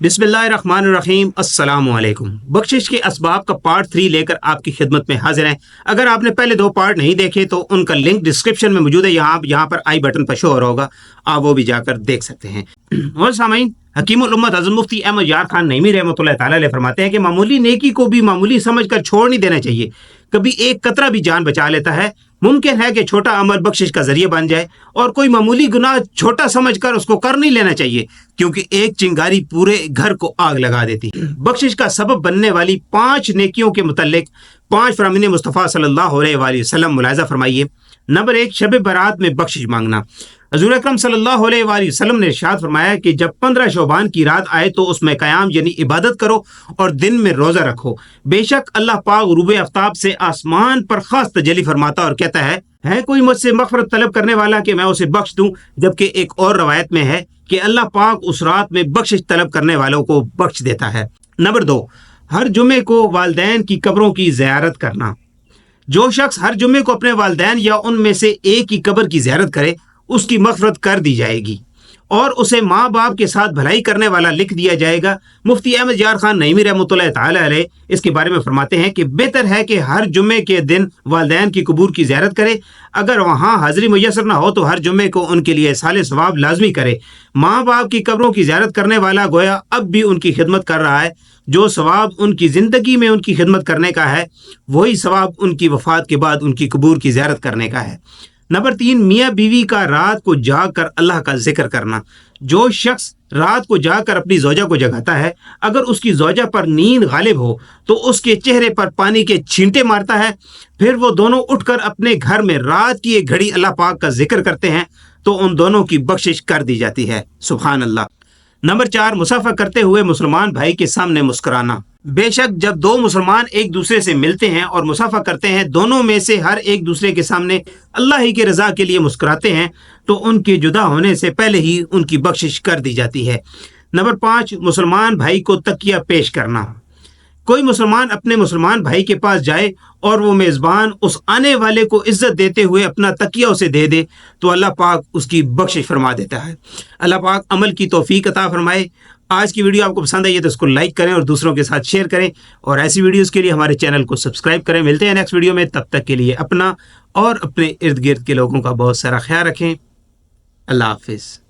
बिस्मिल्लाहिर्रहमानिर्रहीम अस्सलाम वालेकुम। बख्शिश के असबाब का पार्ट 3 लेकर आपकी खिदमत में हाजिर हैं। अगर आपने पहले 2 पार्ट नहीं देखे तो उनका लिंक डिस्क्रिप्शन में मौजूद है। यहाँ पर आई बटन पर शो हो रहा होगा, आप वो भी जाकर देख सकते हैं। और सामीन, हकीमुल उम्मत हज़रत मुफ्ती अहमद यार खान नईमी रहमतुल्लाह तआला अलैह फरमाते हैं कि मामूली नेकी को भी मामूली समझकर छोड़ नहीं देना चाहिए। कभी एक कतरा भी जान बचा लेता है। मुमकिन है कि छोटा अमल बख्शिश का जरिया बन जाए, और कोई मामूली गुनाह छोटा समझकर उसको कर नहीं लेना चाहिए, क्योंकि एक चिंगारी पूरे घर को आग लगा देती है। बख्शिश का सबब बनने वाली 5 नेकियों के मुतल्लिक 5 फरमान मुस्तफ़ा सल्लल्लाहु अलैहि वसल्लम मुलाहिज़ा फरमाइए। नंबर 1, शब बारात में बख्शिश मांगना। हज़ूर अकरम सल्लल्लाहु अलैहि वसल्लम ने इरशाद फरमाया कि जब 15 शोबान की रात आए तो उसमें क़याम यानी इबादत करो और दिन में रोज़ा रखो। बेशक अल्लाह पाक ग़ुरूब आफ्ताब से आसमान पर ख़ास तजल्ली फरमाता और कहता है कोई मुझसे मग़फ़िरत तलब करने वाला कि मैं उसे बख्श दूं। जबकि एक और रवायत में है कि अल्लाह पाक उस रात में बख्शिश तलब करने वालों को बख्श देता है। नंबर 2, हर जुमे को वालिदैन की कब्रों की ज़ियारत करना। जो शख्स हर जुमे को अपने वालिदैन या उनमें से एक की कब्र की ज़ियारत करे, उसकी मग़फ़िरत कर दी जाएगी और उसे माँ बाप के साथ भलाई करने वाला लिख दिया जाएगा। मुफ्ती अहमद यार खान नईमी रहमतुल्लाह तआला अलैह इसके बारे में फरमाते हैं कि बेहतर है कि हर जुमे के दिन वालिदैन की कबूर की ज़ियारत करे। अगर वहाँ हाज़िरी मुयस्सर ना हो तो हर जुमे को उनके लिए साले सवाब लाजमी करे। माँ बाप की कब्रों की ज़ियारत करने वाला गोया अब भी उनकी खिदमत कर रहा है। जो सवाब उनकी ज़िंदगी में उनकी खिदमत करने का है, वही सवाब उनकी वफ़ात के बाद उनकी कबूर की ज़ियारत करने का है। नंबर 3, मियाँ बीवी का रात को जाग कर अल्लाह का जिक्र करना। जो शख्स रात को जाकर अपनी ज़ौजा को जगाता है, अगर उसकी ज़ौजा पर नींद गालिब हो तो उसके चेहरे पर पानी के छींटे मारता है, फिर वो दोनों उठकर अपने घर में रात की एक घड़ी अल्लाह पाक का जिक्र करते हैं तो उन दोनों की बख्शिश कर दी जाती है। सुभान अल्लाह। नंबर 4, मुसाफा करते हुए मुसलमान भाई के सामने मुस्कुराना। बेशक जब 2 मुसलमान एक दूसरे से मिलते हैं और मुसाफा करते हैं, दोनों में से हर एक दूसरे के सामने अल्लाह ही की रज़ा के लिए मुस्कुराते हैं तो उनके जुदा होने से पहले ही उनकी बख्शिश कर दी जाती है। नंबर 5, मुसलमान भाई को तकिया पेश करना। कोई मुसलमान अपने मुसलमान भाई के पास जाए और वो मेज़बान उस आने वाले को इज्जत देते हुए अपना तकिया उसे दे दे तो अल्लाह पाक उसकी बख्शिश फरमा देता है। अल्लाह पाक अमल की तौफीक अता फरमाए। आज की वीडियो आपको पसंद आई है तो इसको लाइक करें और दूसरों के साथ शेयर करें, और ऐसी वीडियोस के लिए हमारे चैनल को सब्सक्राइब करें। मिलते हैं नेक्स्ट वीडियो में, तब तक के लिए अपना और अपने इर्द गिर्द के लोगों का बहुत सारा ख्याल रखें। अल्लाह हाफिज़।